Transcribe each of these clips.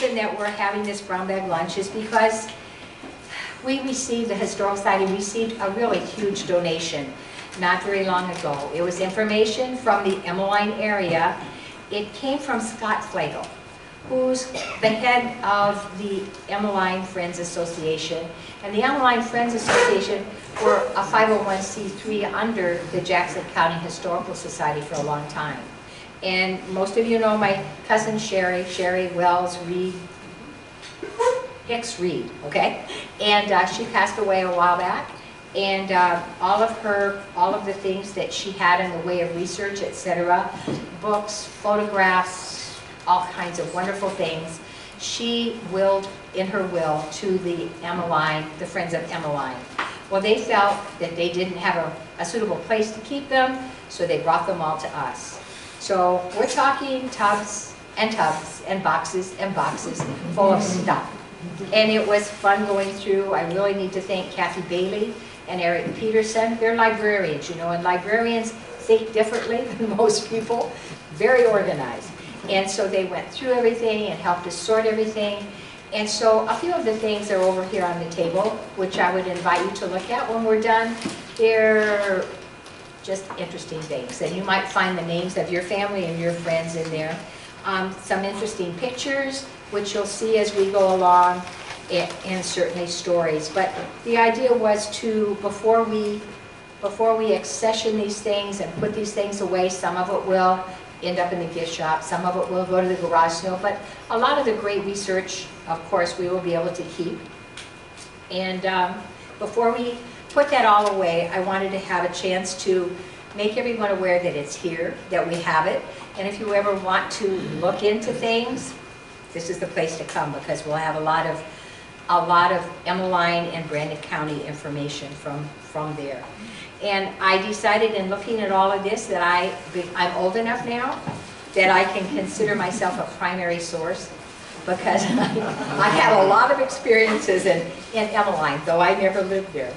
reason that we're having this brown bag lunch is because we received, the Historical Society received a really huge donation not very long ago. It was information from the Emeline area. It came from Scott Flagel, who's the head of the Emeline Friends Association. And the Emeline Friends Association were a 501c3 under the Jackson County Historical Society for a long time. And most of you know my cousin Sherry Wells Reed, Hicks Reed, okay? And she passed away a while back. And all of the things that she had in the way of research, etc., books, photographs, all kinds of wonderful things, she willed in her will to the Emeline, the Friends of Emeline. Well, they felt that they didn't have a suitable place to keep them, so they brought them all to us. So we're talking tubs and boxes full of stuff. And it was fun going through. I really need to thank Kathy Bailey and Eric Peterson. They're librarians, you know, and librarians think differently than most people, very organized. And so they went through everything and helped us sort everything. And so a few of the things are over here on the table, which I would invite you to look at when we're done. They're just interesting things. And you might find the names of your family and your friends in there. Some interesting pictures, which you'll see as we go along, and certainly stories. But the idea was to, before we accession these things and put these things away, some of it will end up in the gift shop, some of it will go to the garage sale, but a lot of the great research, of course, we will be able to keep. And before we put that all away, I wanted to have a chance to make everyone aware that it's here, that we have it. And if you ever want to look into things, this is the place to come, because we'll have a lot of Emeline and Brandon County information from there. And I decided in looking at all of this that I'm old enough now that I can consider myself a primary source, because I have a lot of experiences in Emeline, though I never lived there.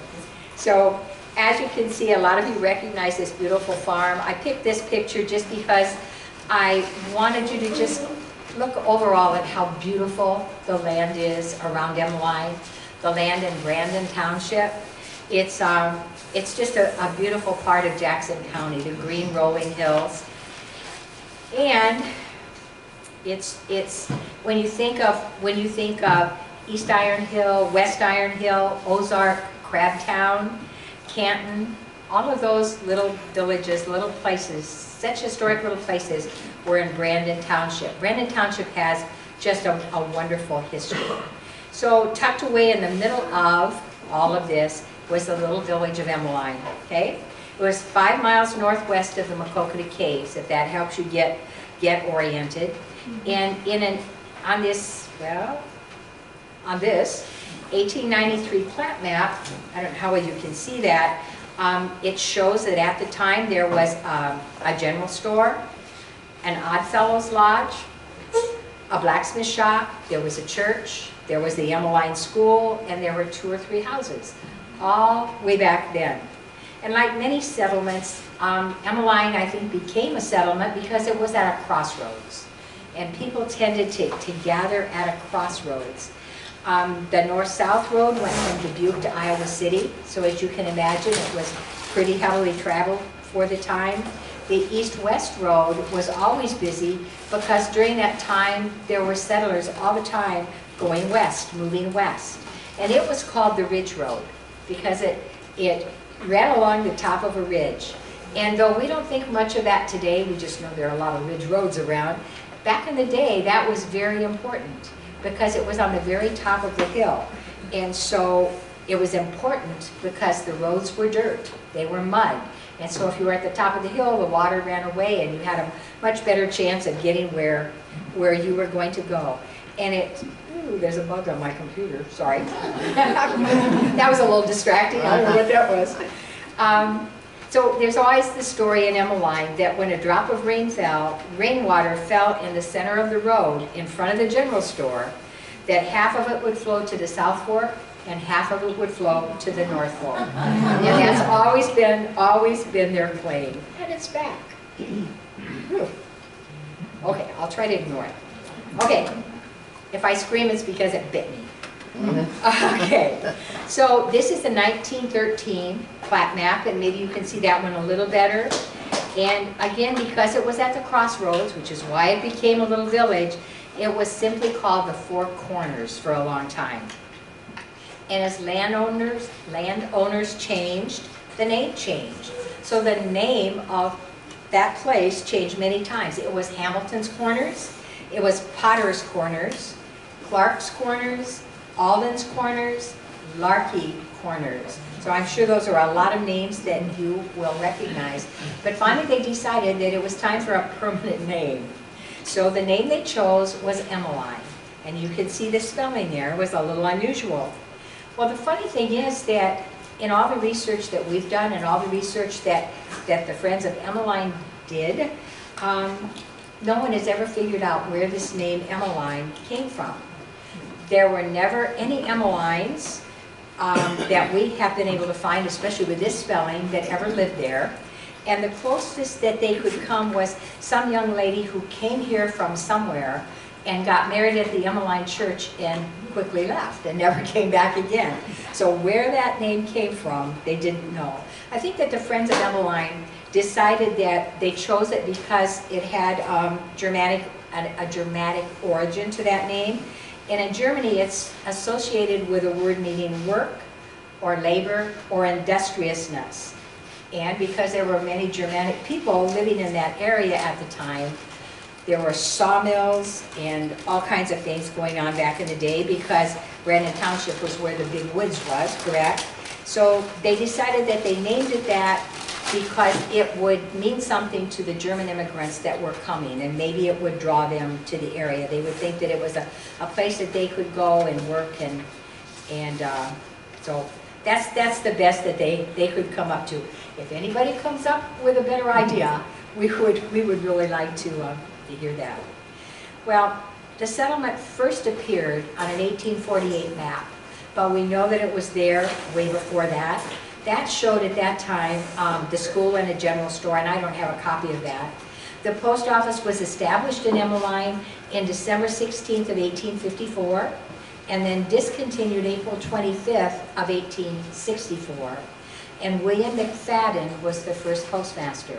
So as you can see, a lot of you recognize this beautiful farm. I picked this picture just because I wanted you to just look overall at how beautiful the land is around Emeline, the land in Brandon Township. It's just a beautiful part of Jackson County, the green rolling hills. And it's when you think of East Iron Hill, West Iron Hill, Ozark, Crabtown, Canton, all of those little villages, little places, such historic little places, were in Brandon Township. Brandon Township has just a wonderful history. So tucked away in the middle of all of this was the little village of Emeline, okay? It was 5 miles northwest of the Macocata Caves, if that helps you get oriented. And on this 1893 plat map, I don't know how well you can see that, it shows that at the time there was a general store, an Oddfellows Lodge, a blacksmith shop, there was a church, there was the Emeline School, and there were 2 or 3 houses, all way back then. And like many settlements, Emeline, I think, became a settlement because it was at a crossroads. And people tended to gather at a crossroads. The north-south road went from Dubuque to Iowa City, so as you can imagine, it was pretty heavily traveled for the time. The east-west road was always busy because during that time there were settlers all the time going west, moving west. And it was called the Ridge Road because it ran along the top of a ridge. And though we don't think much of that today, we just know there are a lot of ridge roads around, back in the day that was very important because it was on the very top of the hill. And so it was important because the roads were dirt, they were mud. And so if you were at the top of the hill, the water ran away and you had a much better chance of getting where you were going to go. And ooh, there's a bug on my computer, sorry. That was a little distracting, I don't know what that was. So there's always the story in Emeline that when a drop of rainwater fell in the center of the road in front of the general store, that half of it would flow to the South Fork and half of it would flow to the North Fork. And that's always been their claim. And it's back. Okay, I'll try to ignore it. Okay, If I scream, it's because it bit me. Okay, so this is the 1913 plat map, and maybe you can see that one a little better. And again, because it was at the crossroads, which is why it became a little village, it was simply called the Four Corners for a long time. And as landowners changed, the name changed. So the name of that place changed many times. It was Hamilton's Corners, it was Potter's Corners, Clark's Corners, Alden's Corners, Larkey Corners. So I'm sure those are a lot of names that you will recognize. But finally they decided that it was time for a permanent name. So the name they chose was Emeline. And you can see the spelling there. It was a little unusual. Well, the funny thing is that in all the research that we've done and all the research that the Friends of Emeline did, no one has ever figured out where this name Emeline came from. There were never any Emelines that we have been able to find, especially with this spelling, that ever lived there. And the closest that they could come was some young lady who came here from somewhere and got married at the Emeline church and quickly left and never came back again. So where that name came from, they didn't know. I think that the Friends of Emeline decided that they chose it because it had a Germanic origin to that name. And in Germany, it's associated with a word meaning work or labor or industriousness. And because there were many Germanic people living in that area at the time, there were sawmills and all kinds of things going on back in the day because Brandon Township was where the big woods was, correct? So they decided that they named it that because it would mean something to the German immigrants that were coming, and maybe it would draw them to the area. They would think that it was a place that they could go and work, and so that's the best that they could come up to. If anybody comes up with a better idea, we would really like to hear that. Well, the settlement first appeared on an 1848 map, but we know that it was there way before that. That showed at that time the school and a general store, and I don't have a copy of that. The post office was established in Emeline in December 16th of 1854, and then discontinued April 25th of 1864. And William McFadden was the first postmaster.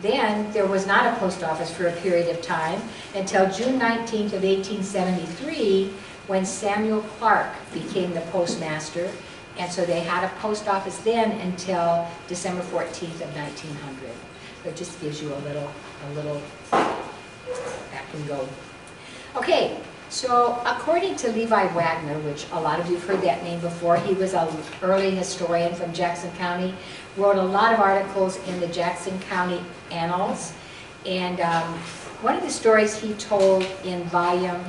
Then there was not a post office for a period of time until June 19th of 1873, when Samuel Clark became the postmaster. And so they had a post office then until December 14th of 1900. So it just gives you a little back and go. Okay, so according to Levi Wagner, which a lot of you have heard that name before, he was an early historian from Jackson County, wrote a lot of articles in the Jackson County Annals. And one of the stories he told in volume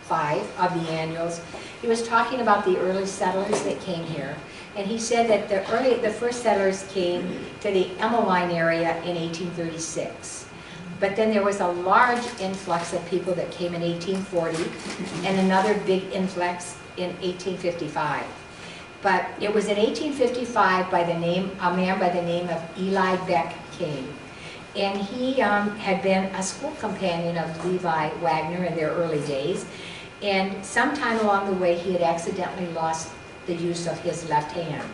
5 of the annuals, he was talking about the early settlers that came here. And he said that the first settlers came to the Emeline area in 1836. But then there was a large influx of people that came in 1840 and another big influx in 1855. But it was in 1855 a man by the name of Eli Beck came. And he had been a school companion of Levi Wagner in their early days. And sometime along the way, he had accidentally lost the use of his left hand.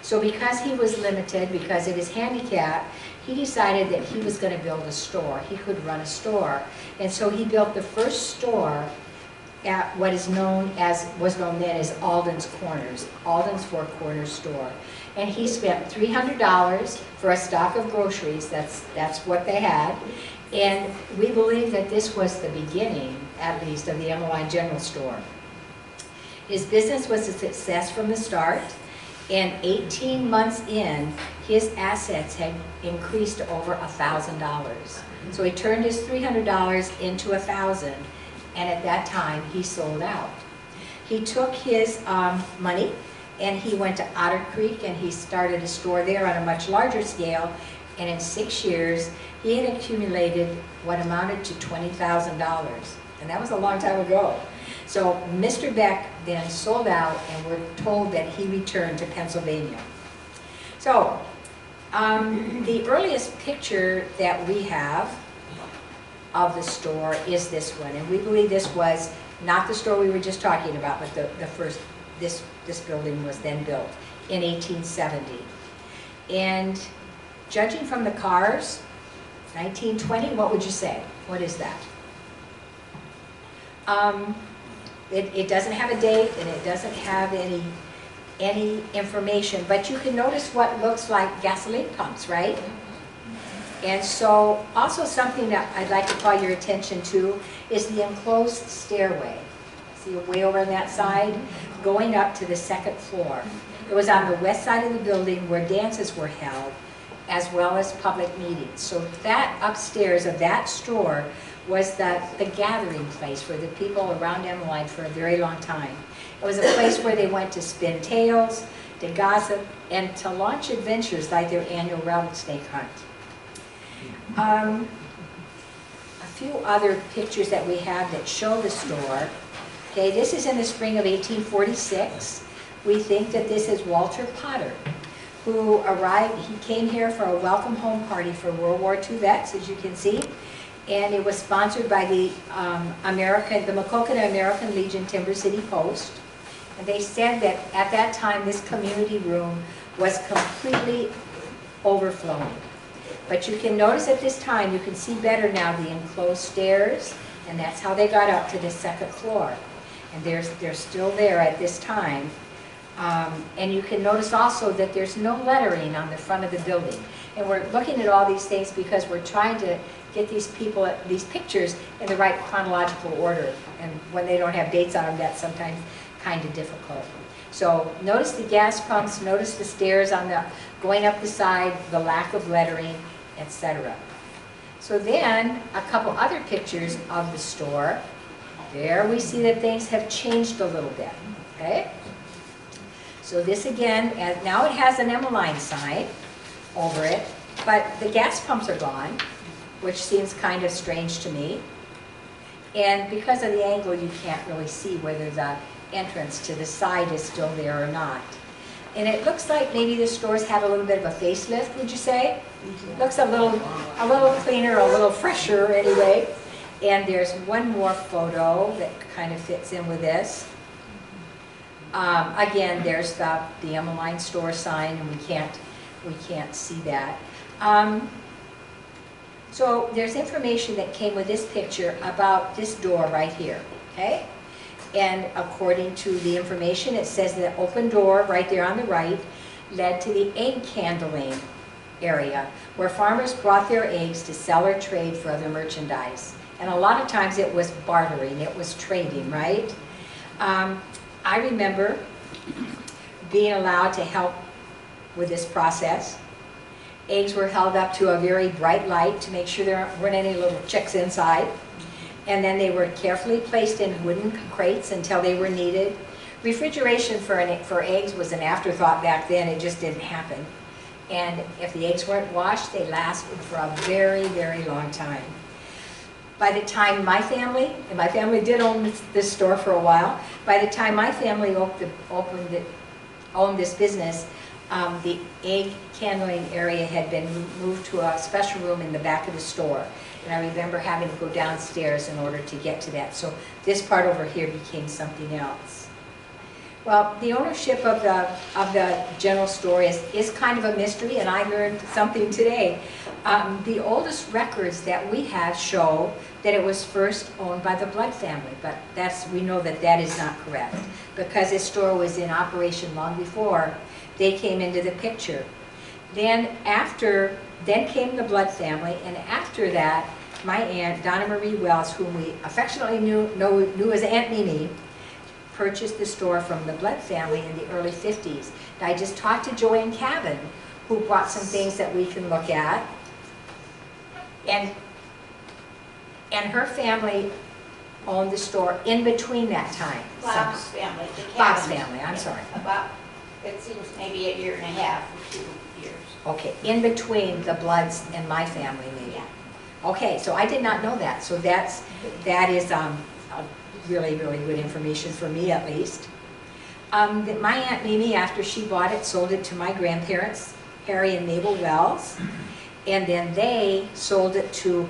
So because he was limited, because of his handicap, he decided that he was going to build a store. He could run a store. And so he built the first store at what was known then as Alden's Corners, Alden's Four Corners store. And he spent $300 for a stock of groceries. That's what they had. And we believe that this was the beginning, at least, of the Emeline General Store. His business was a success from the start, and 18 months in, his assets had increased to over $1,000. So he turned his $300 into $1,000, and at that time, he sold out. He took his money, and he went to Otter Creek, and he started a store there on a much larger scale, and in 6 years, he had accumulated what amounted to $20,000. And that was a long time ago. So Mr. Beck then sold out, and we're told that he returned to Pennsylvania. So the earliest picture that we have of the store is this one. And we believe this was not the store we were just talking about, but the first, this building was then built in 1870. And judging from the cars, 1920, what would you say? What is that? It doesn't have a date and it doesn't have any information, but you can notice what looks like gasoline pumps, right? And so also something that I'd like to call your attention to is the enclosed stairway. See way over on that side, going up to the second floor. It was on the west side of the building where dances were held, as well as public meetings. So that upstairs of that store was the gathering place for the people around Emeline for a very long time. It was a place where they went to spin tales, to gossip, and to launch adventures like their annual rattlesnake hunt. A few other pictures that we have that show the store. Okay, this is in the spring of 1846. We think that this is Walter Potter, who arrived. He came here for a welcome home party for World War II vets, as you can see. And it was sponsored by the Maquoketa American Legion Timber City Post. And they said that at that time, this community room was completely overflowing. But you can notice at this time, you can see better now the enclosed stairs, and that's how they got up to the second floor. And they're still there at this time. And you can notice also that there's no lettering on the front of the building. And we're looking at all these things because we're trying to get these pictures in the right chronological order. And when they don't have dates on them, that's sometimes kind of difficult. So notice the gas pumps, notice the stairs on going up the side, the lack of lettering, etc. So then a couple other pictures of the store. There we see that things have changed a little bit. Okay? So this again, now it has an Emeline sign over it, but the gas pumps are gone, which seems kind of strange to me. And because of the angle, you can't really see whether the entrance to the side is still there or not. And it looks like maybe the store's had a little bit of a facelift, would you say? Looks a little cleaner, a little fresher anyway. And there's one more photo that kind of fits in with this. Again, there's the Emeline store sign, and we can't see that. So there's information that came with this picture about this door right here, okay? And according to the information, it says the open door right there on the right led to the egg candling area, where farmers brought their eggs to sell or trade for other merchandise. And a lot of times it was bartering, it was trading, right? I remember being allowed to help with this process. Eggs were held up to a very bright light to make sure there weren't any little chicks inside. And then they were carefully placed in wooden crates until they were needed. Refrigeration for eggs was an afterthought back then. It just didn't happen. And if the eggs weren't washed, they lasted for a very, very long time. By the time my family, and my family did own this store for a while, by the time my family owned this business, the egg candling area had been moved to a special room in the back of the store. And I remember having to go downstairs in order to get to that. So this part over here became something else. Well, the ownership of the general store is kind of a mystery, and I learned something today. The oldest records that we have show that it was first owned by the Blood family, but we know that is not correct, because this store was in operation long before they came into the picture. Then came the Blood family, and after that, my aunt, Donna Marie Wells, whom we affectionately knew as Aunt Mimi, purchased the store from the Blood family in the early 50s. And I just talked to Joanne Cabin, who brought some things that we can look at. And her family owned the store in between that time. Bob's family. Bob's family, I'm sorry. About, it seems maybe a year and a half, 2 years. Okay, in between the Bloods and my family, maybe. Yeah. Okay, so I did not know that. So that is really, really good information for me, at least. My Aunt Mimi, after she bought it, sold it to my grandparents, Harry and Mabel Wells, and then they sold it to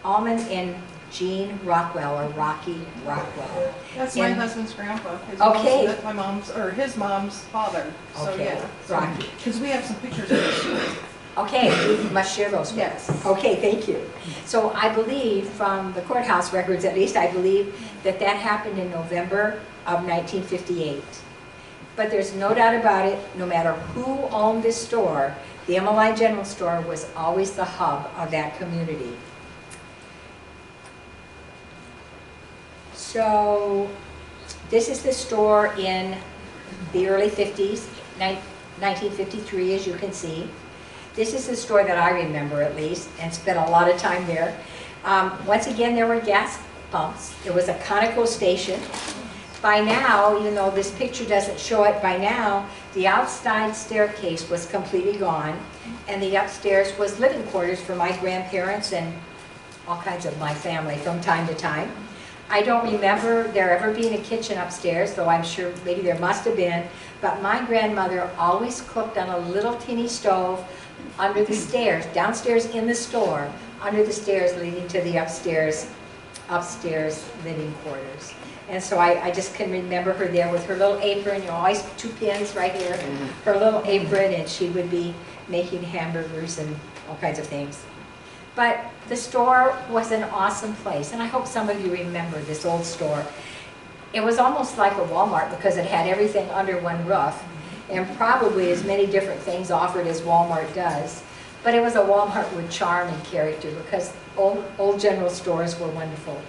Almond and Gene Rockwell, or Rocky Rockwell. That's my And- husband's grandpa. Okay. That's my mom's, or his mom's father. So, Okay, yeah. Rocky. Because we have some pictures of this. Okay, you must share those with us. Yes. Okay, thank you. So I believe, from the courthouse records at least, I believe that that happened in November of 1958. But there's no doubt about it, no matter who owned this store, the Emeline General Store was always the hub of that community. So this is the store in the early 50s, 1953, as you can see. This is the store that I remember, at least, and spent a lot of time there. Once again, there were gas pumps. There was a Conoco station. By now, even though this picture doesn't show it, by now, the outside staircase was completely gone, and the upstairs was living quarters for my grandparents and all kinds of my family from time to time. I don't remember there ever being a kitchen upstairs, though I'm sure maybe there must have been, but my grandmother always cooked on a little teeny stove under the stairs, downstairs in the store, under the stairs leading to the upstairs living quarters. And so I just can remember her there with her little apron, always 2 pins right here, her little apron, and she would be making hamburgers and all kinds of things. But the store was an awesome place, and I hope some of you remember this old store. It was almost like a Walmart because it had everything under one roof, and probably as many different things offered as Walmart does. But it was a Walmart with charm and character because old general stores were wonderful.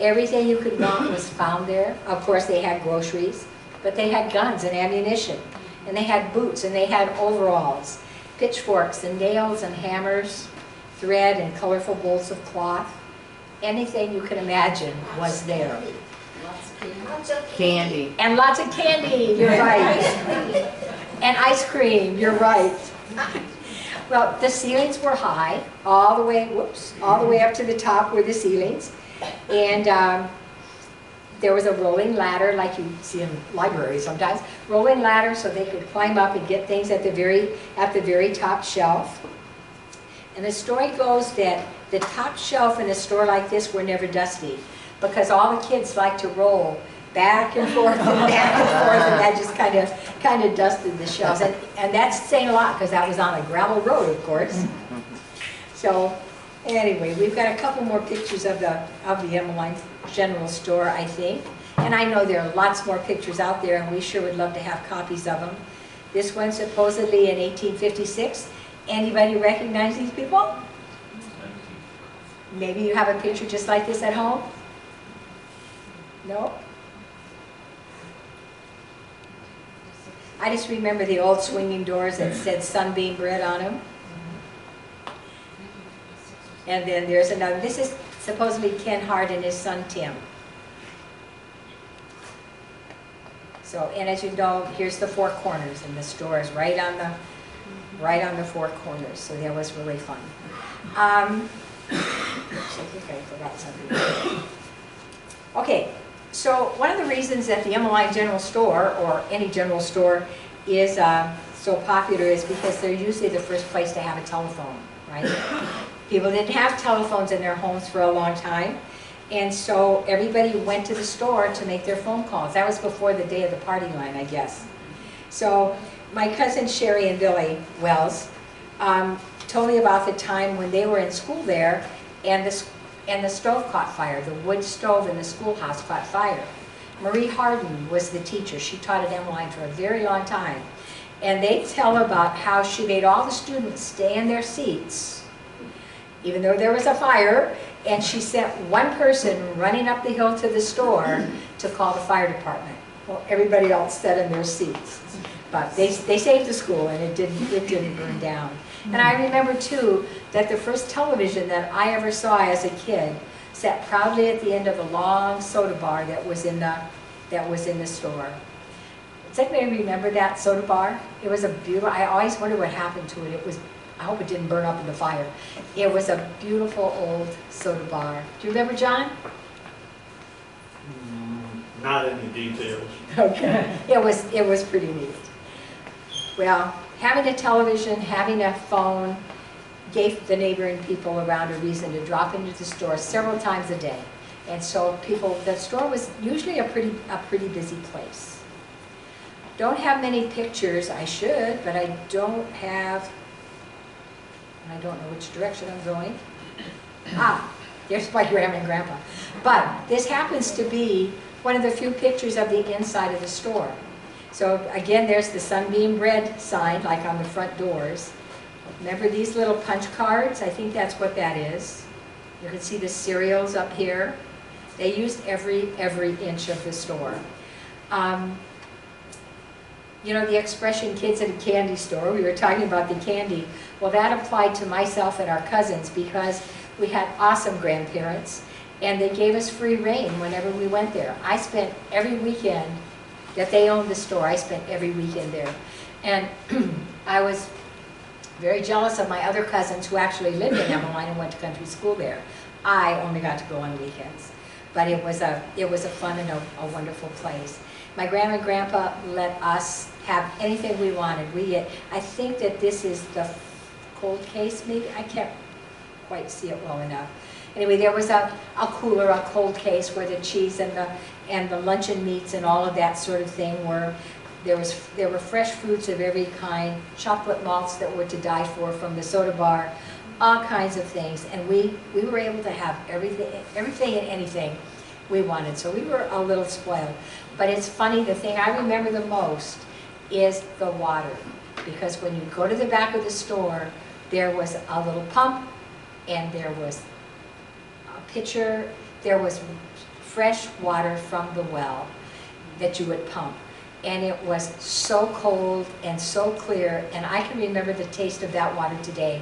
Everything you could want was found there. Of course, they had groceries, but they had guns and ammunition, and they had boots, and they had overalls, pitchforks and nails and hammers, thread and colorful bolts of cloth. Anything you can imagine was there. Lots of Candy. And lots of candy, you're right. And ice cream, you're right. Well, the ceilings were high, all the way up to the top were the ceilings. And there was a rolling ladder, like you see in libraries sometimes, rolling ladder so they could climb up and get things at the very top shelf. And the story goes that the top shelf in a store like this were never dusty because all the kids like to roll back and forth and back and forth, and that just kind of dusted the shelves. And that's saying a lot because that was on a gravel road, of course. So anyway, we've got a couple more pictures of the Emeline General Store, I think. And I know there are lots more pictures out there, and we sure would love to have copies of them. This one supposedly in 1856. Anybody recognize these people? Maybe you have a picture just like this at home? No? I just remember the old swinging doors that said Sunbeam Bread on them. And then there's another. This is supposedly Ken Hart and his son Tim. So, and as you know, here's the 4 corners, and the store is right on the 4 corners. So that was really fun. I think I forgot something. Okay, so one of the reasons that the Emeline General Store, or any general store, is so popular is because they're usually the first place to have a telephone, right? People didn't have telephones in their homes for a long time, and so everybody went to the store to make their phone calls. That was before the day of the party line, I guess. So my cousins Sherry and Billy Wells told me about the time when they were in school there, and the stove caught fire. The wood stove in the schoolhouse caught fire. Marie Harden was the teacher. She taught at Emeline for a very long time. And they tell about how she made all the students stay in their seats, even though there was a fire, and she sent one person running up the hill to the store to call the fire department. Well, everybody else sat in their seats. But they saved the school, and it didn't burn down. And I remember, too, that the first television that I ever saw as a kid sat proudly at the end of a long soda bar that was in the store. Does anybody remember that soda bar? It was a beautiful, I always wondered what happened to it. I hope it didn't burn up in the fire. It was a beautiful old soda bar. Do you remember, John? Not any details. Okay. It was pretty neat. Well, having a television, having a phone, gave the neighboring people around a reason to drop into the store several times a day. And so people, the store was usually a pretty busy place. Don't have many pictures, I should, but I don't have, and I don't know which direction I'm going. There's my grandma and grandpa. But this happens to be one of the few pictures of the inside of the store. So again, there's the Sunbeam Bread sign, like on the front doors. Remember these little punch cards? I think that's what that is. You can see the cereals up here. They used every inch of the store. You know the expression, kids at a candy store, we were talking about the candy. Well, that applied to myself and our cousins because we had awesome grandparents and they gave us free reign whenever we went there. I spent every weekend that they owned the store, I spent every weekend there. And I was very jealous of my other cousins who actually lived in Emeline and went to country school there. I only got to go on weekends. But it was a fun and a wonderful place. My grandma and grandpa let us have anything we wanted. I think that this is the cold case, maybe. I can't quite see it well enough. Anyway, there was a cooler, a cold case where the cheese and the luncheon meats and all of that sort of thing were. There were fresh fruits of every kind, chocolate malts that were to die for from the soda bar, all kinds of things. And we were able to have everything and anything we wanted. So we were a little spoiled. But it's funny, the thing I remember the most is the water. Because when you go to the back of the store, there was a little pump and there was a pitcher, there was fresh water from the well that you would pump. And it was so cold and so clear, and I can remember the taste of that water today.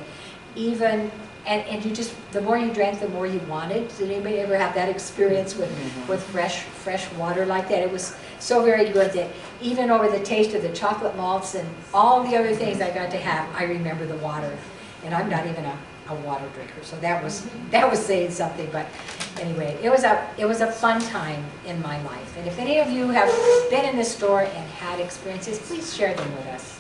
Even, and you just, the more you drank, the more you wanted. Did anybody ever have that experience with fresh water like that? It was so very good that even over the taste of the chocolate malts and all the other things I got to have, I remember the water. And I'm not even a water drinker, so that was saying something. But anyway, it was a fun time in my life. And if any of you have been in the store and had experiences, please share them with us.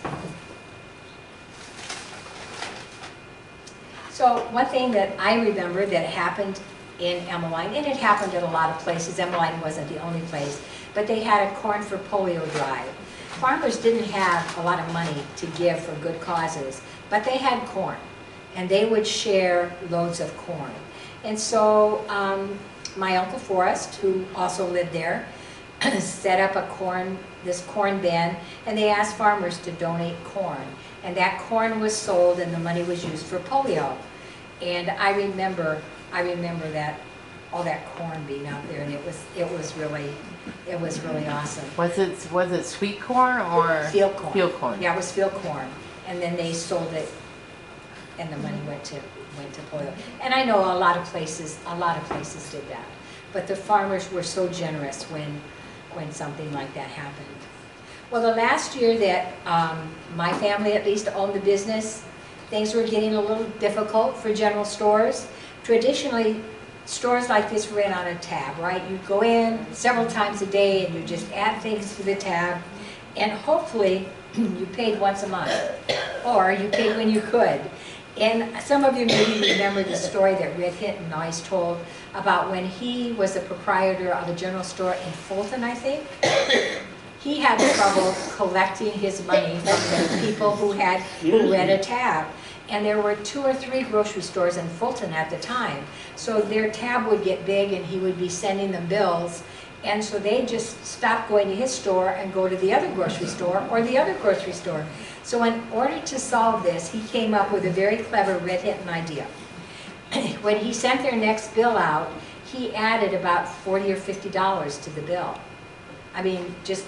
So one thing that I remember that happened in Emeline, and it happened at a lot of places, Emeline wasn't the only place, but they had a corn for polio drive. Farmers didn't have a lot of money to give for good causes, but they had corn, and they would share loads of corn. And so my Uncle Forrest, who also lived there, set up this corn bin, and they asked farmers to donate corn. And that corn was sold and the money was used for polio. And I remember that, all that corn being out there, and it was really awesome. Was it sweet corn or field corn? Field corn. Yeah, it was field corn. And then they sold it and the money went to polio. And I know a lot of places did that. But the farmers were so generous when something like that happened. Well, the last year that my family at least owned the business, things were getting a little difficult for general stores. Traditionally, stores like this ran on a tab, right? You go in several times a day and you just add things to the tab, and hopefully you paid once a month, or you paid when you could. And some of you maybe remember the story that Red Hinton always told about when he was the proprietor of a general store in Fulton, I think. He had trouble collecting his money from the people who read a tab. And there were 2 or 3 grocery stores in Fulton at the time. So their tab would get big and he would be sending them bills. And so they just stopped going to his store and go to the other grocery store or the other grocery store. So in order to solve this, he came up with a very clever Red Hinton idea. When he sent their next bill out, he added about $40 or $50 to the bill. I mean, just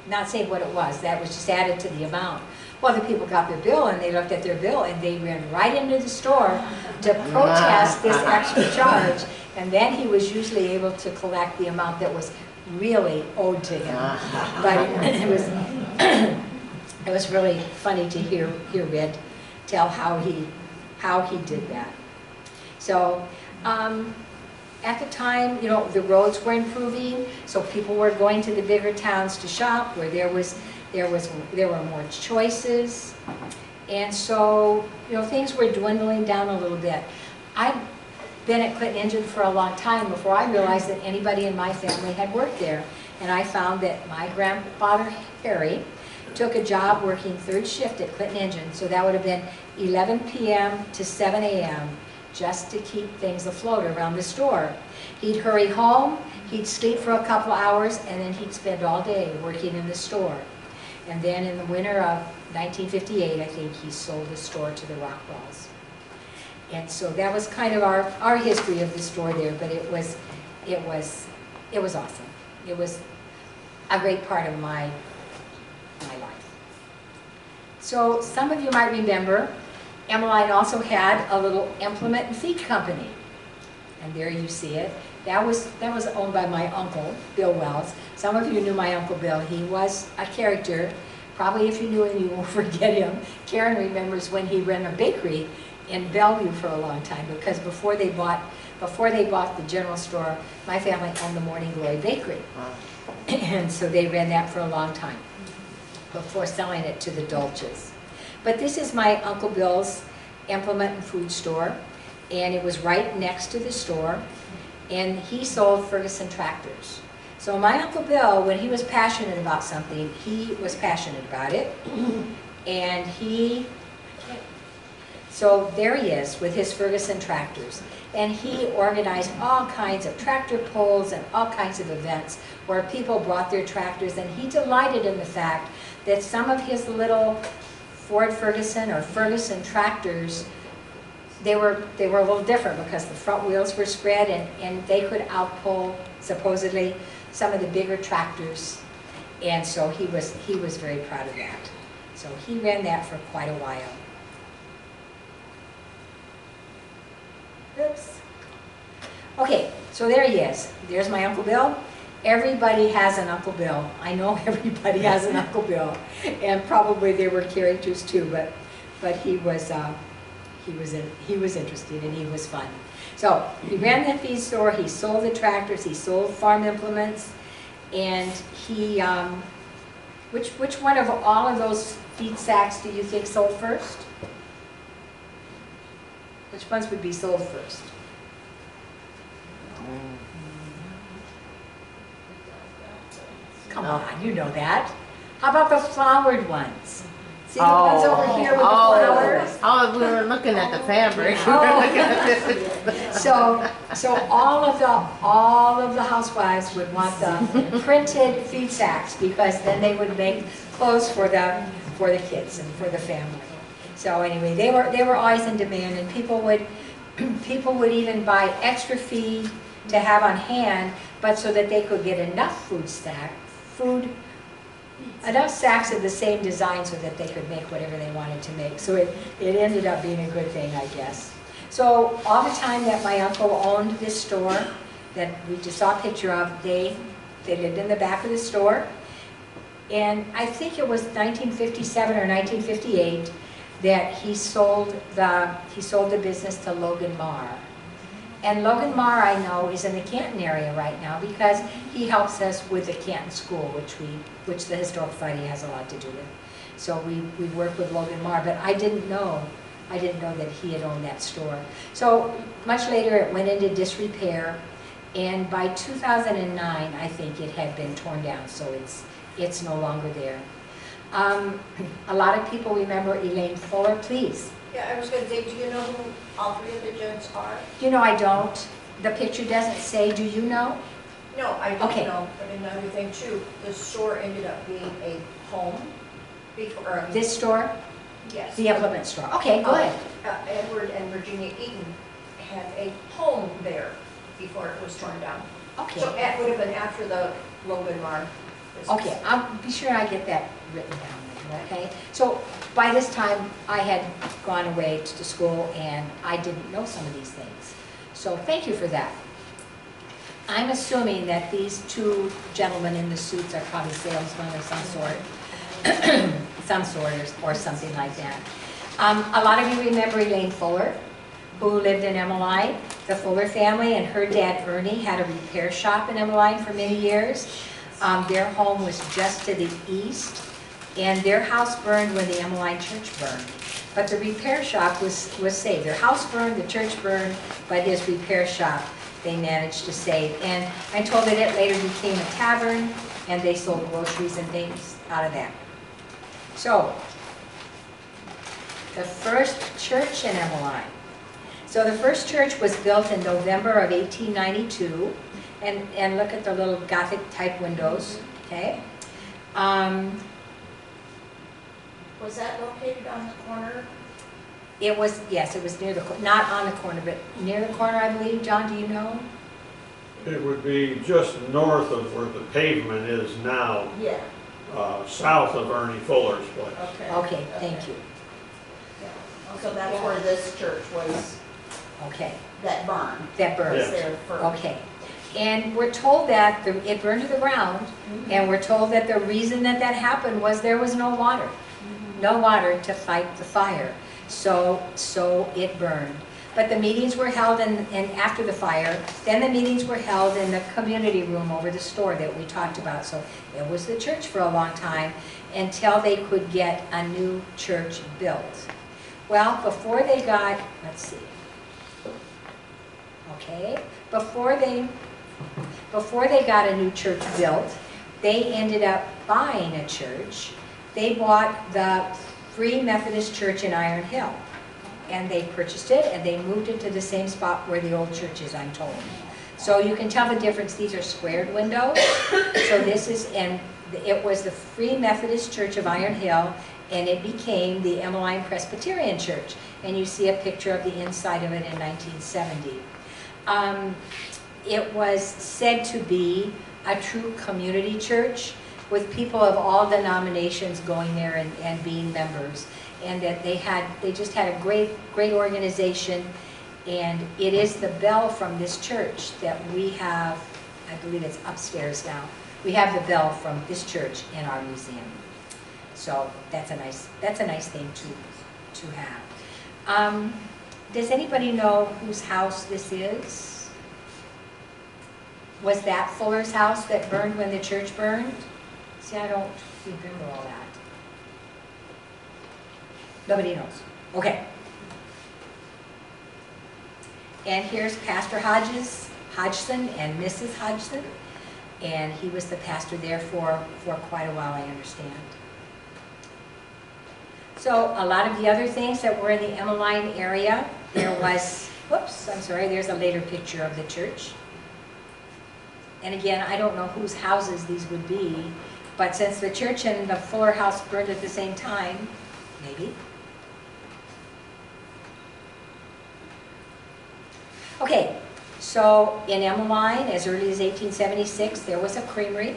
not saying what it was, that was just added to the amount. Well, the people got their bill and they looked at their bill and they ran right into the store to protest this extra charge. And then he was usually able to collect the amount that was really owed to him. But it was really funny to hear Red tell how he did that. So at the time, you know, the roads were improving, so people were going to the bigger towns to shop where there were more choices, and so, you know, things were dwindling down a little bit. been at Clinton Engine for a long time before I realized that anybody in my family had worked there. And I found that my grandfather, Harry, took a job working third shift at Clinton Engine, so that would have been 11 p.m. to 7 a.m., just to keep things afloat around the store. He'd hurry home, he'd sleep for a couple hours, and then he'd spend all day working in the store. And then in the winter of 1958, I think, he sold the store to the Rockwells. And so that was kind of our history of the store there, but it was awesome. It was a great part of my life. So some of you might remember, Emeline also had a little implement and feed company. And there you see it. That was owned by my uncle, Bill Wells. Some of you knew my Uncle Bill. He was a character. Probably if you knew him, you won't forget him. Karen remembers when he ran a bakery in Bellevue for a long time, because before they bought the general store, my family owned the Morning Glory Bakery. And so they ran that for a long time before selling it to the Dolces. But this is my Uncle Bill's implement and food store, and it was right next to the store, and he sold Ferguson tractors. So my Uncle Bill, when he was passionate about something, he was passionate about it, and so there he is with his Ferguson tractors. And he organized all kinds of tractor pulls and all kinds of events where people brought their tractors, and he delighted in the fact that some of his little Ford Ferguson or Ferguson tractors, they were a little different because the front wheels were spread, and they could outpull, supposedly, some of the bigger tractors. And so he was very proud of that. So he ran that for quite a while. Oops. Okay, so there he is. There's my Uncle Bill. Everybody has an Uncle Bill. I know everybody has an Uncle Bill, and probably there were characters too. But he was interesting, and he was fun. So he ran the feed store. He sold the tractors. He sold farm implements, and he which one of all of those feed sacks do you think sold first? Which ones would be sold first? Come on, you know that. How about the flowered ones? See the ones over here with the flowers? Oh, we were looking at the fabric. So all of the housewives would want the printed feed sacks, because then they would make clothes for the kids and for the family. So anyway, they were always in demand, and people would even buy extra feed to have on hand, but so that they could get enough enough sacks of the same design so that they could make whatever they wanted to make. So it ended up being a good thing, I guess. So all the time that my uncle owned this store that we just saw a picture of, they lived in the back of the store. And I think it was 1957 or 1958 that he sold the business to Logan Marr. And Logan Marr, I know, is in the Canton area right now because he helps us with the Canton School, which the Historical Society has a lot to do with. So we work with Logan Marr, but I didn't know that he had owned that store. So much later it went into disrepair, and by 2009 I think it had been torn down, so it's no longer there. A lot of people remember Elaine Fuller, please. Yeah, I was going to say, do you know who all three of the gents are? You know, I don't. The picture doesn't say. Do you know? No, I don't Okay. know. But another thing too, the store ended up being a home before. This store? Yes. The implement store. Okay, good. Edward and Virginia Eaton had a home there before it was torn down. Okay. So it would have been after the Logan Marr business. Okay, I'll be sure I get that written down later, okay? So by this time, I had gone away to school and I didn't know some of these things. So thank you for that. I'm assuming that these two gentlemen in the suits are probably salesmen of some sort, or something like that. A lot of you remember Elaine Fuller, who lived in Emeline. The Fuller family and her dad Ernie had a repair shop in Emeline for many years. Their home was just to the east, and their house burned when the Emeline church burned. But the repair shop was saved. Their house burned, the church burned, but his repair shop they managed to save. And I'm told that it later became a tavern, and they sold groceries and things out of that. So, the first church in Emeline. So the first church was built in November of 1892, and look at the little Gothic type windows, okay? Was that located on the corner? It was, yes, it was near the, not on the corner, but near the corner, I believe. John, do you know? It would be just north of where the pavement is now, Yeah. south of Ernie Fuller's place. Okay. Okay, thank you. Yeah. So that's where this church was, Okay, that burned. that burned. Was there first. Okay. And we're told that it burned to the ground, and we're told that the reason that that happened was there was no water. No water to fight the fire. So it burned. But the meetings were held and after the fire, then the meetings were held in the community room over the store that we talked about. So it was the church for a long time until they could get a new church built. Well, before they got, let's see. Okay, before they got a new church built, they ended up buying a church. They bought the Free Methodist Church in Iron Hill, and they purchased it, and they moved it to the same spot where the old church is, I'm told. So you can tell the difference. These are squared windows. So this is, and it was the Free Methodist Church of Iron Hill, and it became the Emeline Presbyterian Church. And you see a picture of the inside of it in 1970. It was said to be a true community church with people of all denominations going there and being members, and that they just had a great organization. And it is the bell from this church that we have, I believe it's upstairs now. We have the bell from this church in our museum. So that's a nice thing to have. Does anybody know whose house this is? Was that Fuller's house that burned when the church burned? See, I don't remember all that. Nobody knows. Okay. And here's Pastor Hodgson and Mrs. Hodgson. And he was the pastor there for quite a while, I understand. So a lot of the other things that were in the Emeline area, there was, whoops, I'm sorry, there's a later picture of the church. And again, I don't know whose houses these would be, but since the church and the Fuller house burned at the same time, maybe. Okay, so in Emeline, as early as 1876, there was a creamery,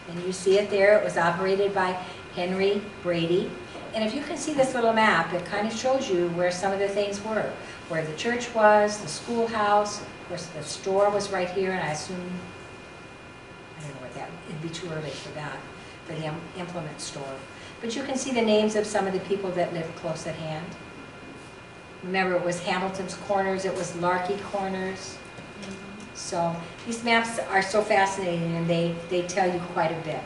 and you see it there. It was operated by Henry Brady. And if you can see this little map, it kind of shows you where some of the things were. Where the church was, the schoolhouse, of course the store was right here, and I assume, I don't know what that, it'd be too early for that, for the implement store. But you can see the names of some of the people that lived close at hand. Remember, it was Hamilton's Corners, it was Larkey Corners. So these maps are so fascinating, and they tell you quite a bit.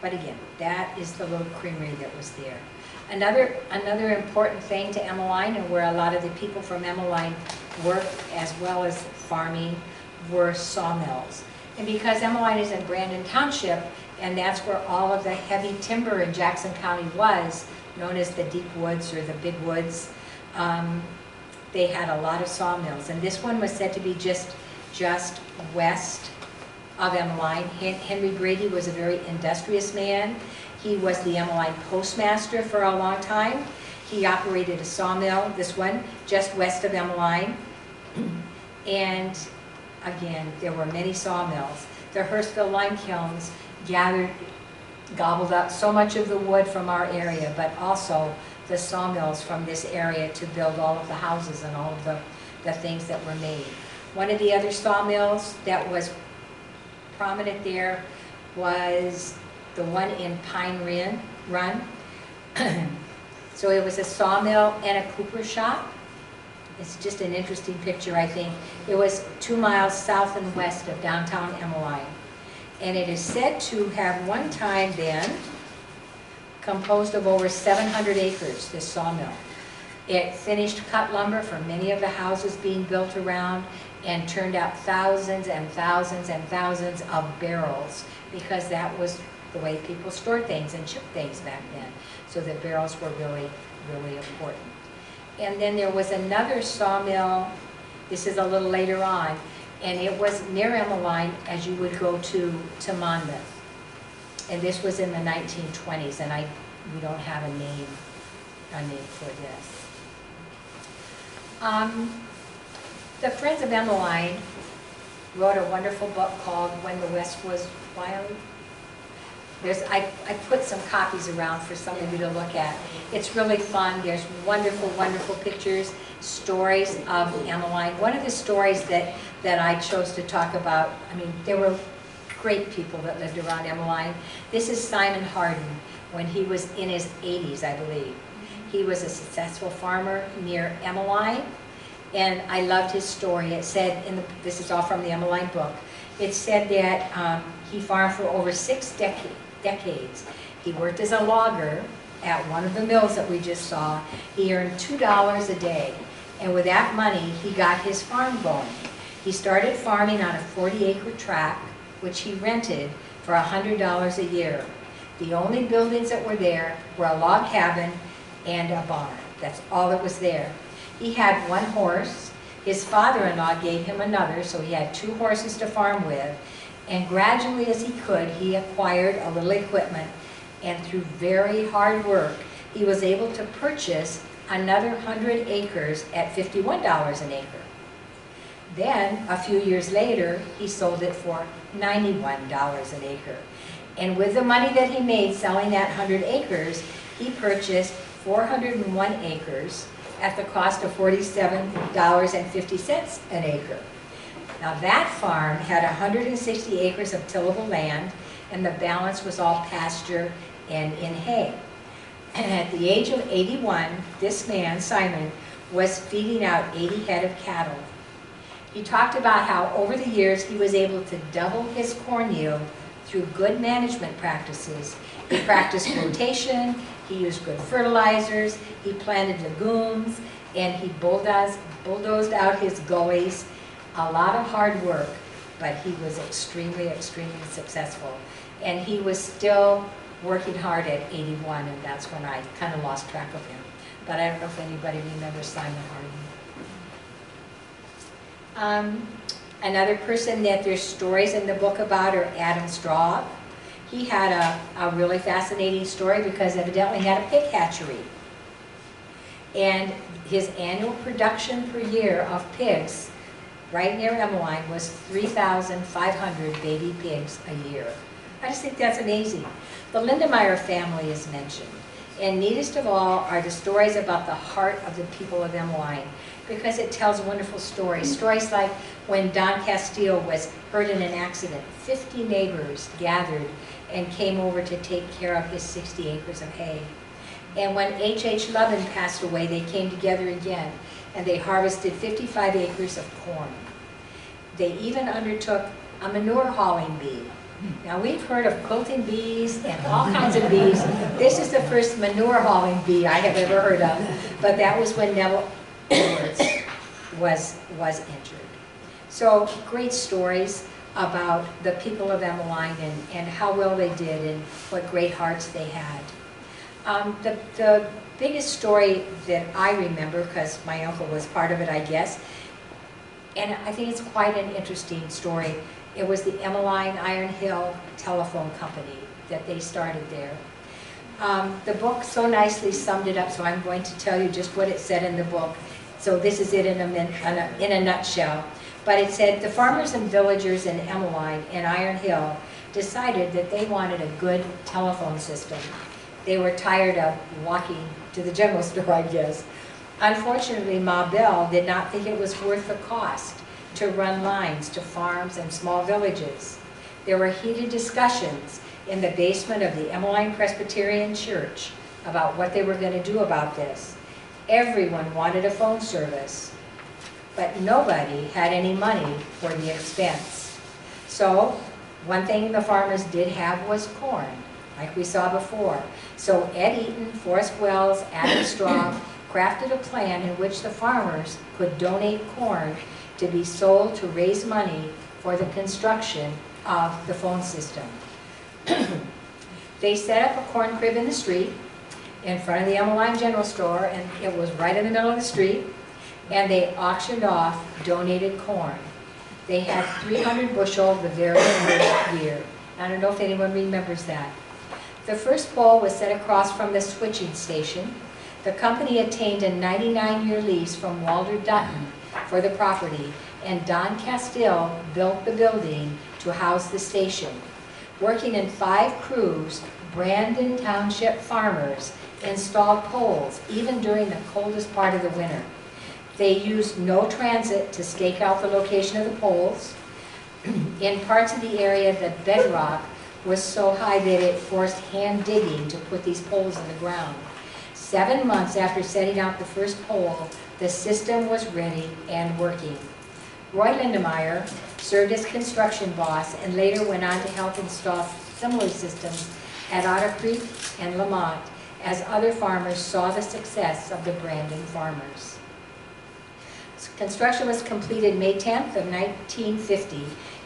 But again, that is the little creamery that was there. Another important thing to Emeline, and where a lot of the people from Emeline worked as well as farming, were sawmills. And because Emeline is in Brandon Township, and that's where all of the heavy timber in Jackson County was, known as the deep woods or the big woods, they had a lot of sawmills. And this one was said to be just west of Emeline. Henry Brady was a very industrious man. He was the Emeline postmaster for a long time. He operated a sawmill, this one, just west of Emeline. And again, there were many sawmills. The Hurstville lime kilns gobbled up so much of the wood from our area, but also the sawmills from this area to build all of the houses and all of the things that were made. One of the other sawmills that was prominent there was the one in Pine Run. So it was a sawmill and a cooper shop. It's just an interesting picture, I think. It was 2 miles south and west of downtown Emeline. And it is said to have one time been composed of over 700 acres, this sawmill. It finished cut lumber for many of the houses being built around and turned out thousands and thousands and thousands of barrels, because that was the way people stored things and shipped things back then. So the barrels were really, really important. And then there was another sawmill, this is a little later on, and it was near Emeline as you would go to Monmouth. And this was in the 1920s, and we don't have a name for this. The Friends of Emeline wrote a wonderful book called When the West Was Wild. I put some copies around for some of you to look at. It's really fun. There's wonderful, wonderful pictures, stories of Emeline. One of the stories that I chose to talk about, I mean, there were great people that lived around Emeline. This is Simon Harden when he was in his 80s, I believe. He was a successful farmer near Emeline, and I loved his story. It said, this is all from the Emeline book, it said that he farmed for over 6 decades. He worked as a logger at one of the mills that we just saw. He earned $2 a day, and with that money, he got his farm going. He started farming on a 40-acre tract, which he rented for $100 a year. The only buildings that were there were a log cabin and a barn. That's all that was there. He had 1 horse. His father-in-law gave him another, so he had 2 horses to farm with. And gradually as he could, he acquired a little equipment, and through very hard work, he was able to purchase another 100 acres at $51 an acre. Then, a few years later, he sold it for $91 an acre. And with the money that he made selling that 100 acres, he purchased 401 acres at the cost of $47.50 an acre. Now that farm had 160 acres of tillable land, and the balance was all pasture and in hay. And at the age of 81, this man, Simon, was feeding out 80 head of cattle. He talked about how over the years he was able to double his corn yield through good management practices. He practiced rotation, he used good fertilizers, he planted legumes, and he bulldozed out his gullies. A lot of hard work, but he was extremely, extremely successful. And he was still working hard at 81, and that's when I kind of lost track of him. But I don't know if anybody remembers Simon Harden. Another person that there's stories in the book about are Adam Straub. He had a really fascinating story because evidently he had a pig hatchery. And his annual production per year of pigs right near Emeline was 3,500 baby pigs a year. I just think that's amazing. The Lindemeyer family is mentioned. And neatest of all are the stories about the heart of the people of Emeline, because it tells wonderful stories. Stories like when Don Castile was hurt in an accident, 50 neighbors gathered and came over to take care of his 60 acres of hay. And when H.H. Lovin passed away, they came together again, and they harvested 55 acres of corn. They even undertook a manure hauling bee. Now we've heard of quilting bees and all kinds of bees. This is the first manure hauling bee I have ever heard of, but that was when Neville Edwards was injured. So great stories about the people of Emeline and how well they did and what great hearts they had. The biggest story that I remember, because my uncle was part of it, I guess, and I think it's quite an interesting story. It was the Emeline Iron Hill Telephone Company that they started there. The book so nicely summed it up, so I'm going to tell you just what it said in the book. So this is it in a nutshell. But it said, the farmers and villagers in Emeline and Iron Hill decided that they wanted a good telephone system. They were tired of walking to the general store, I guess. Unfortunately, Ma Bell did not think it was worth the cost to run lines to farms and small villages. There were heated discussions in the basement of the Emeline Presbyterian Church about what they were going to do about this. Everyone wanted a phone service, but nobody had any money for the expense. So, one thing the farmers did have was corn. like we saw before. So Ed Eaton, Forrest Wells, Adam Straub crafted a plan in which the farmers could donate corn to be sold to raise money for the construction of the phone system. They set up a corn crib in the street in front of the Emeline General Store, and it was right in the middle of the street, and they auctioned off donated corn. They had 300 bushel the very first year. I don't know if anyone remembers that. The first pole was set across from the switching station. The company obtained a 99-year lease from Walter Dutton for the property, and Don Castile built the building to house the station. Working in 5 crews, Brandon Township farmers installed poles even during the coldest part of the winter. They used no transit to stake out the location of the poles. In parts of the area, the bedrock was so high that it forced hand digging to put these poles in the ground. 7 months after setting out the first pole, the system was ready and working. Roy Lindemeyer served as construction boss and later went on to help install similar systems at Otter Creek and Lamont as other farmers saw the success of the Brandon farmers. Construction was completed May 10th of 1950,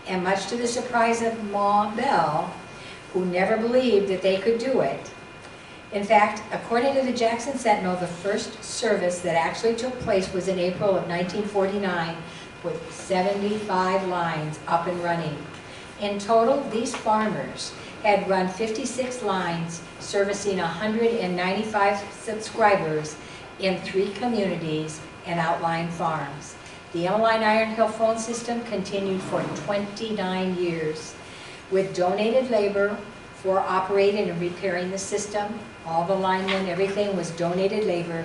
and much to the surprise of Ma Bell, who never believed that they could do it. In fact, according to the Jackson Sentinel, the first service that actually took place was in April of 1949 with 75 lines up and running. In total, these farmers had run 56 lines servicing 195 subscribers in 3 communities and outlying farms. The Emeline Iron Hill phone system continued for 29 years with donated labor for operating and repairing the system. All the linemen, everything was donated labor,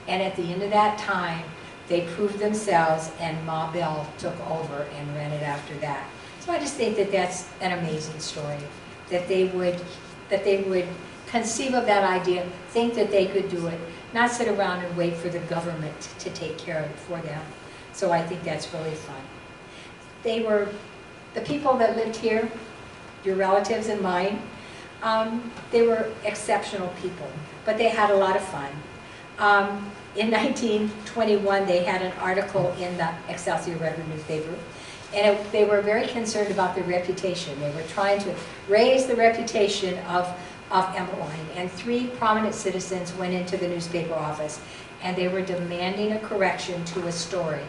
and at the end of that time, they proved themselves, and Ma Bell took over and ran it after that. So I just think that that's an amazing story, that they would conceive of that idea, think that they could do it, not sit around and wait for the government to take care of it for them. So I think that's really fun. They were, the people that lived here, your relatives and mine, they were exceptional people, but they had a lot of fun. In 1921, they had an article in the Excelsior Record newspaper, and they were very concerned about their reputation. They were trying to raise the reputation of Emeline, and 3 prominent citizens went into the newspaper office, and they were demanding a correction to a story.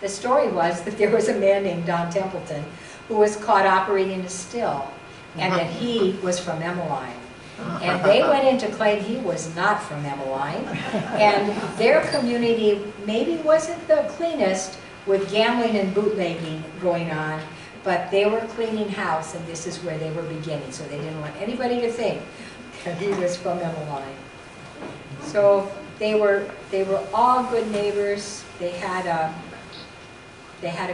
The story was that there was a man named Don Templeton who was caught operating a still, and that he was from Emeline. And they went in to claim he was not from Emeline, and their community maybe wasn't the cleanest with gambling and bootlegging going on, but they were cleaning house, and this is where they were beginning, so they didn't want anybody to think that he was from Emeline. So they were all good neighbors. They had a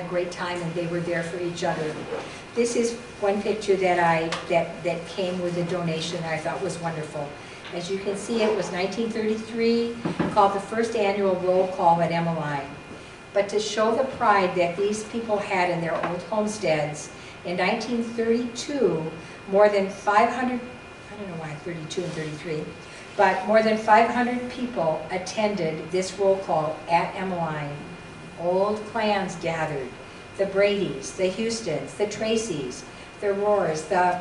great time, and they were there for each other. This is one picture that came with a donation that I thought was wonderful. As you can see, it was 1933, called the first annual roll call at Emeline. But to show the pride that these people had in their old homesteads, in 1932, more than 500, I don't know why 32 and 33, but more than 500 people attended this roll call at Emeline. Old clans gathered. The Bradys, the Houstons, the Tracys, the Roars, the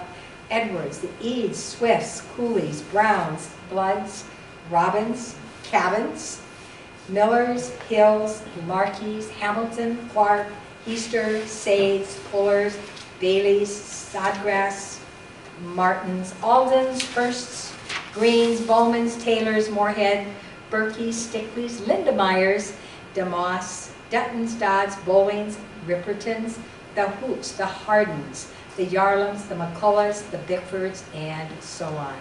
Edwards, the Eads, Swifts, Coolies, Browns, Bloods, Robbins, Cabins, Millers, Hills, Larkeys, Hamilton, Clark, Easter, Sades, Fullers, Baileys, Snodgrass, Martins, Aldens, Firsts, Greens, Bowmans, Taylors, Moorhead, Berkeys, Stickleys, Lindemeyers, DeMoss, Duttons, Dodds, Bowlings, Rippertons, the Hoots, the Hardens, the Yarlams, the McCulloughs, the Bickfords, and so on.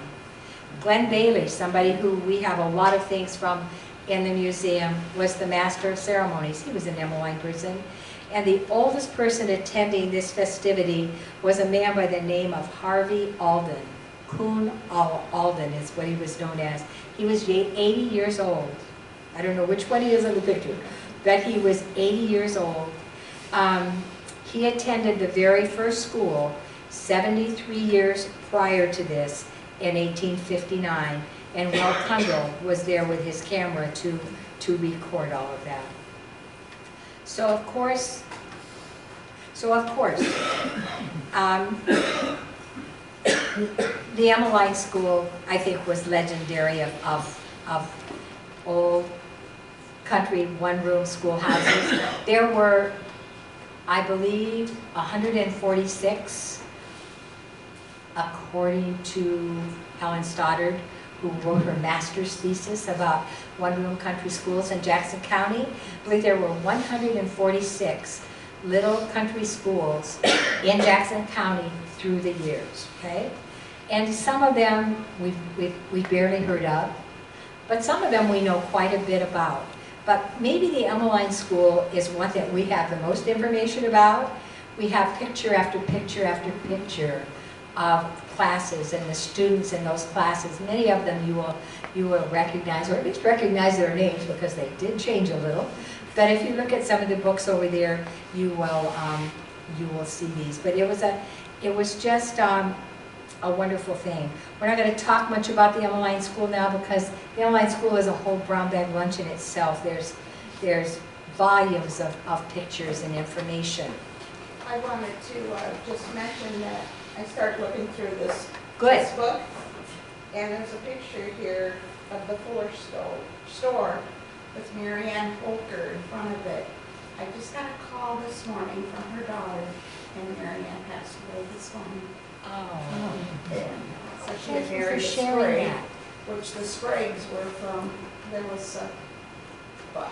Glenn Bailey, somebody who we have a lot of things from in the museum, was the master of ceremonies. He was an Emeline person. And the oldest person attending this festivity was a man by the name of Harvey Alden. Coon Alden is what he was known as. He was 80 years old. I don't know which one he is in the picture, but he was 80 years old. He attended the very first school 73 years prior to this in 1859, and Will Kundle was there with his camera to record all of that. So of course, the Emeline School, I think, was legendary of old country one-room schoolhouses. There were, I believe, 146, according to Helen Stoddard, who wrote her master's thesis about one-room country schools in Jackson County. I believe there were 146 little country schools in Jackson County through the years, okay? And some of them we barely heard of, but some of them we know quite a bit about. But maybe the Emeline School is one that we have the most information about. We have picture after picture after picture of classes and the students in those classes. Many of them you will recognize, or at least recognize their names, because they did change a little. But if you look at some of the books over there, you will see these. But it was just a wonderful thing. We're not going to talk much about the Emeline School now, because the Emeline School is a whole brown bag lunch in itself. There's volumes of pictures and information. I wanted to just mention that I started looking through this Good. book, and there's a picture here of the Fuller store with Mary Ann Polker in front of it. I just got a call this morning from her daughter, and Mary Ann passed away this morning. Oh. And so she Thank had you married for a sharing Sprague, that. which the Spragues were from. There was, well,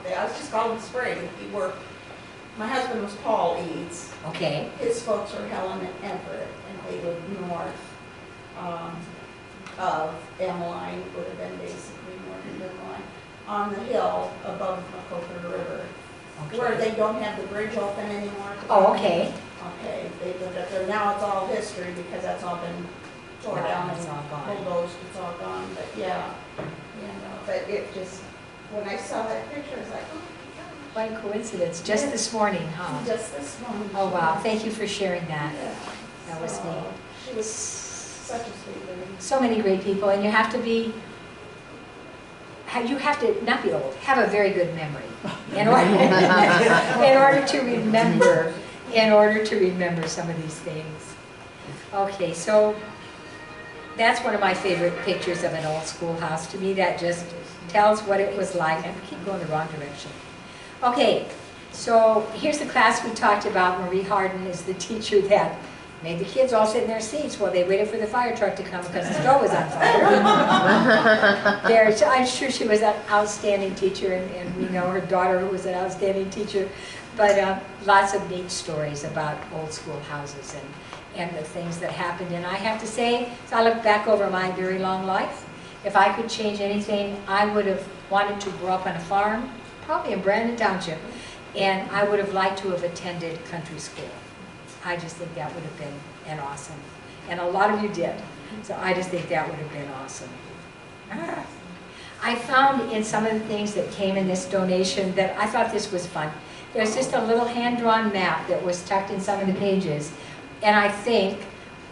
I was just calling Sprague. My husband was Paul Eads. Okay. His folks were Helen and Everett, and they lived north of Emeline, would have been basically north of Emeline, on the hill above Macopa River, where they don't have the bridge open anymore. Oh, okay. Okay, they lived up there. Now it's all history because that's all been tore down It's all and gone. bulldozed. It's all gone. But yeah, but it just, when I saw that picture, I was like, oh What a coincidence. Just this morning, my huh? God, just this morning. Oh, wow. Thank you for sharing that. Yeah. That was So, neat. She was such a sweet lady. So many great people, and you have to be, you have to not be old, have a very good memory in order to remember some of these things. Okay, so that's one of my favorite pictures of an old schoolhouse. To me, that just tells what it was like. I keep going the wrong direction. Okay, so here's the class we talked about. Marie Harden is the teacher that made the kids all sit in their seats while they waited for the fire truck to come because the stove was on fire. I'm sure she was an outstanding teacher, and we know her daughter who was an outstanding teacher. But lots of neat stories about old schoolhouses and the things that happened. And I have to say, so I look back over my very long life, if I could change anything, I would have wanted to grow up on a farm, probably in Brandon Township, and I would have liked to have attended country school. I just think that would have been an awesome, and a lot of you did, so I just think that would have been awesome. I found in some of the things that came in this donation that I thought this was fun. There's just a little hand-drawn map that was tucked in some of the pages, and I think,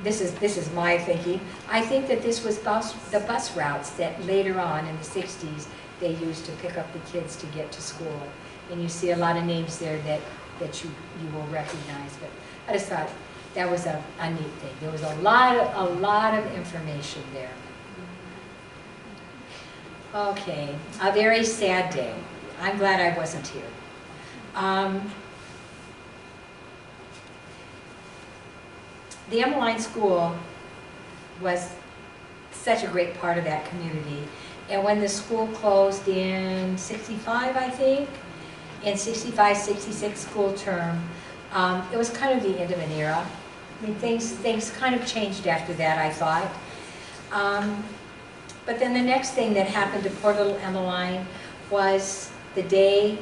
this is my thinking, I think that this was the bus routes that later on in the 60s they used to pick up the kids to get to school. And you see a lot of names there that you will recognize. But I just thought that was a neat thing. There was a lot of information there. Okay, a very sad day. I'm glad I wasn't here. The Emeline School was such a great part of that community. And when the school closed in 65, I think, in 65, 66 school term, it was kind of the end of an era. I mean, things kind of changed after that, I thought. But then the next thing that happened to poor little Emeline was the day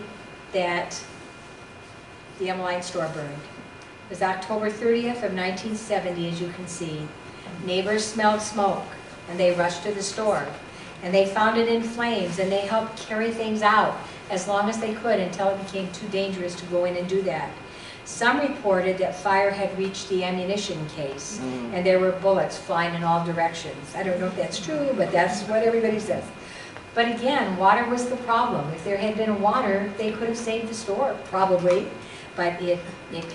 that the Emeline store burned. It was October 30th of 1970, as you can see. Neighbors smelled smoke, and they rushed to the store. And they found it in flames, and they helped carry things out as long as they could until it became too dangerous to go in and do that. Some reported that fire had reached the ammunition case, and there were bullets flying in all directions. I don't know if that's true, but that's what everybody says. But again, water was the problem. If there had been water, they could have saved the store, probably, but it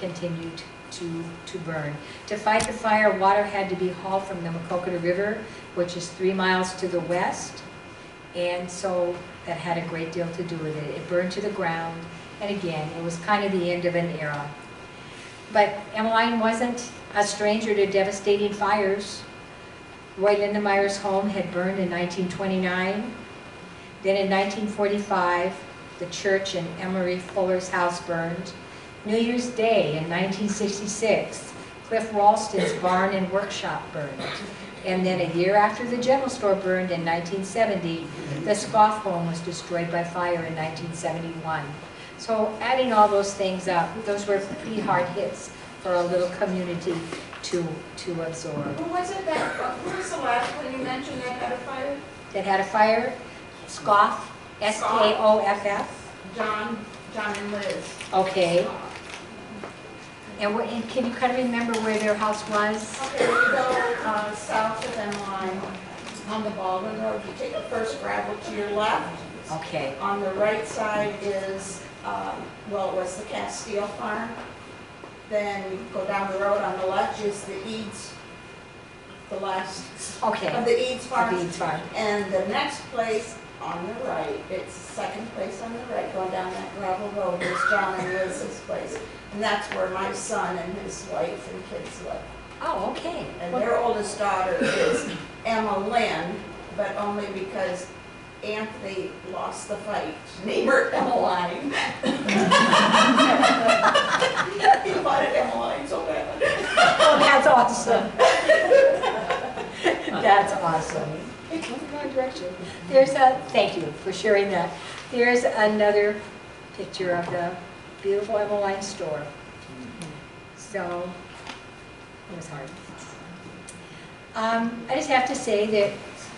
continued to burn. To fight the fire, water had to be hauled from the Maquoketa River, which is 3 miles to the west, and so that had a great deal to do with it. It burned to the ground, and again, it was kind of the end of an era. But Emeline wasn't a stranger to devastating fires. Roy Lindemeyer's home had burned in 1929. Then in 1945, the church in Emery Fuller's house burned. New Year's Day in 1966, Cliff Ralston's barn and workshop burned. And then a year after the general store burned in 1970, the Scoff home was destroyed by fire in 1971. So adding all those things up, those were pretty hard hits for a little community to absorb. Who was it that, who was the last one you mentioned that had a fire? That had a fire, Scoff, S-K-O-F-F. John and Liz. Okay. And can you kind of remember where their house was? Okay, you go south of Emeline on the Baldwin Road. You take the first gravel to your left. Okay. On the right side is, well, it was the Castile farm. Then you go down the road on the left is the Eads, the last Okay. of the Eads farm. The Eads farm. And the next place on the right, it's the second place on the right, going down that gravel road, is John and Liz's place. And that's where my son and his wife and kids live. Oh, okay. And their oldest daughter is Emeline, but only because Anthony lost the fight. Name her Emeline. He wanted Emeline so bad. Oh, that's awesome. That's awesome. It's moving in the wrong direction. Thank you for sharing that. There's another picture of the beautiful Emeline store. So, it was hard. I just have to say that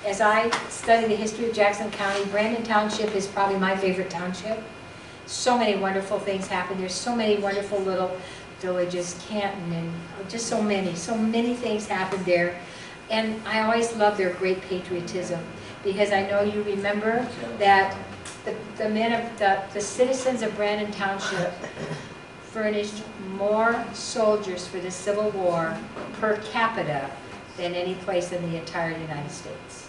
as I study the history of Jackson County, Brandon Township is probably my favorite township. So many wonderful things happen. There's so many wonderful little villages, Canton, and just so many things happen there. And I always love their great patriotism, because I know you remember that the citizens of Brandon Township furnished more soldiers for the Civil War per capita than any place in the entire United States.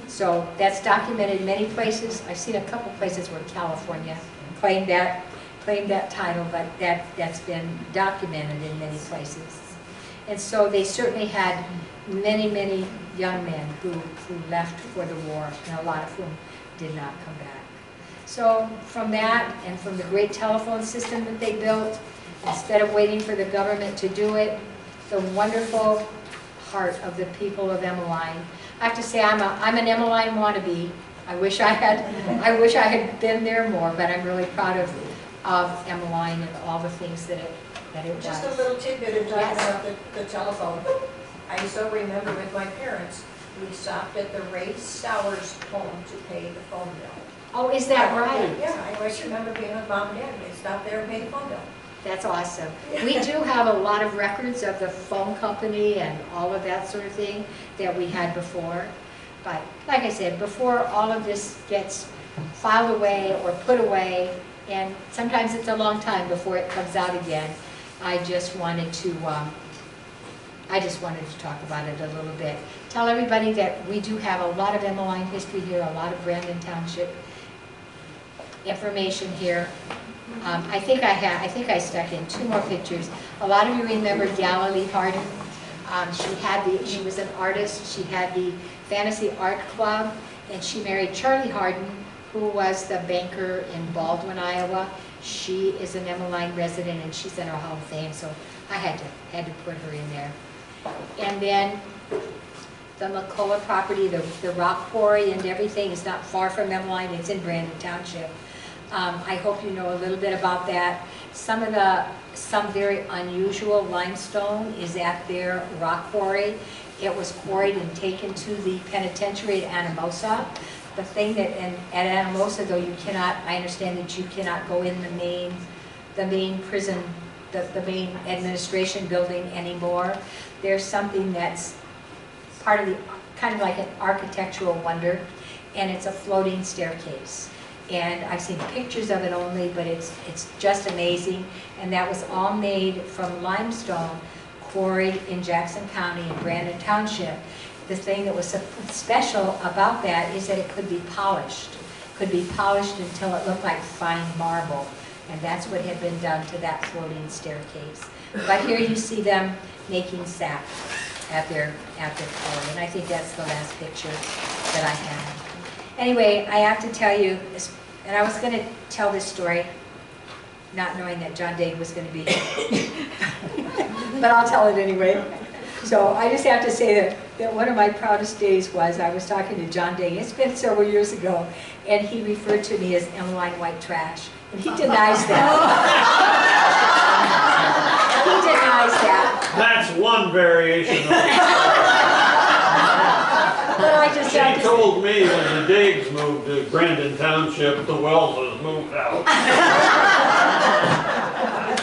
So that's documented in many places. I've seen a couple places where California claimed that title, but that's been documented in many places. And so they certainly had many young men who left for the war, and a lot of whom did not come back. So from that, and from the great telephone system that they built, instead of waiting for the government to do it, the wonderful heart of the people of Emeline. I have to say, I'm an Emeline wannabe. I wish I had been there more, but I'm really proud of Emeline and all the things that it does. Just a little tidbit of talking Yes. about the telephone. I so remember with my parents, we stopped at the Ray Stowers home to pay the phone bill. Oh, is that right? Yeah, I always remember being with Mom and Dad, we stopped there and paid the phone bill. That's awesome. We do have a lot of records of the phone company and all of that sort of thing that we had before. But like I said, before all of this gets filed away or put away, and sometimes it's a long time before it comes out again, I just wanted to talk about it a little bit. Tell everybody that we do have a lot of Emeline history here, a lot of Brandon Township information here. I think I stuck in 2 more pictures. A lot of you remember Galilee Hardin. She was an artist. She had the Fantasy Art Club, and she married Charlie Hardin, who was the banker in Baldwin, Iowa. She is an Emeline resident, and she's in our Hall of Fame, so I had to put her in there. And then the McCullough property, the rock quarry and everything is not far from Emeline. It's in Brandon Township. I hope you know a little bit about that. Some very unusual limestone is at their rock quarry. It was quarried and taken to the penitentiary at Anamosa. The thing that at Anamosa, though, I understand that you cannot go in the main prison the main administration building anymore. There's something that's part of the, kind of like an architectural wonder, and it's a floating staircase. And I've seen pictures of it only, but it's just amazing. And that was all made from limestone quarried in Jackson County in Brandon Township. The thing that was so special about that is that it could be polished. Could be polished until it looked like fine marble. And that's what had been done to that floating staircase. But here you see them making sap at their quarry. And I think that's the last picture that I have. Anyway, I have to tell you, and I was going to tell this story, not knowing that John Dade was going to be here. But I'll tell it anyway. So I just have to say that one of my proudest days was I was talking to John Dade. It's been several years ago, and he referred to me as Emeline White Trash. And he denies that. He denies that. That's one variation of it. But I just have She to told me when the Diggs moved to Brandon Township, the Wellses moved out.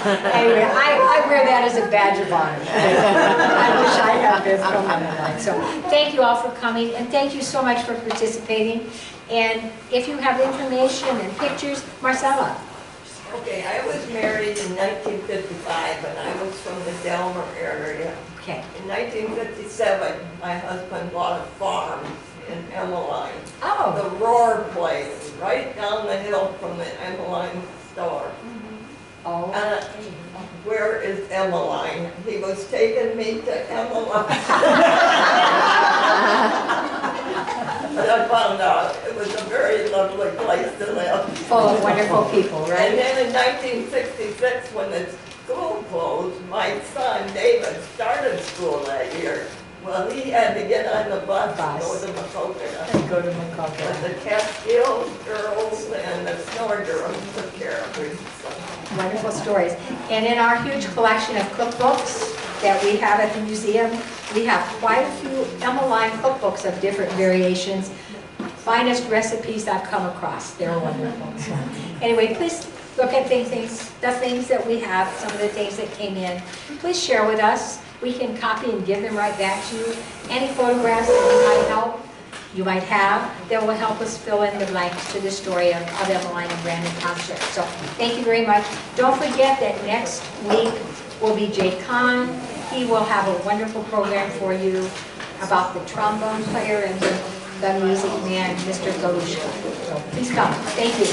Anyway, I wear that as a badge of honor. I wish I had been from Emeline. So thank you all for coming, and thank you so much for participating. And if you have information and pictures, Marcella. Okay, I was married in 1955, and I was from the Delmer area. Okay. In 1957, my husband bought a farm in Emeline. Oh. The Roar place, right down the hill from the Emeline store. Oh. Where is Emeline? He was taking me to Emeline. But I found out it was a very lovely place to live. Full of wonderful people, And right? then in 1966, when the school closed, my son David started school that year. Well, he had to get on the bus and go to Macocata. Go to But Macocata. the Catskill girls and the Snore girls took care of me. Wonderful stories. And in our huge collection of cookbooks that we have at the museum, we have quite a few Emeline cookbooks of different variations. Finest recipes I've come across. They're wonderful. So, anyway, please look at the things that we have, some of the things that came in. Please share with us. We can copy and give them right back to you. Any photographs that you might have that will help us fill in the blanks to the story of Emeline and Brandon Township. So thank you very much. Don't forget that next week will be Jay Kahn. He will have a wonderful program for you about the trombone player and the music man, Mr. Galushka. So please come. Thank you.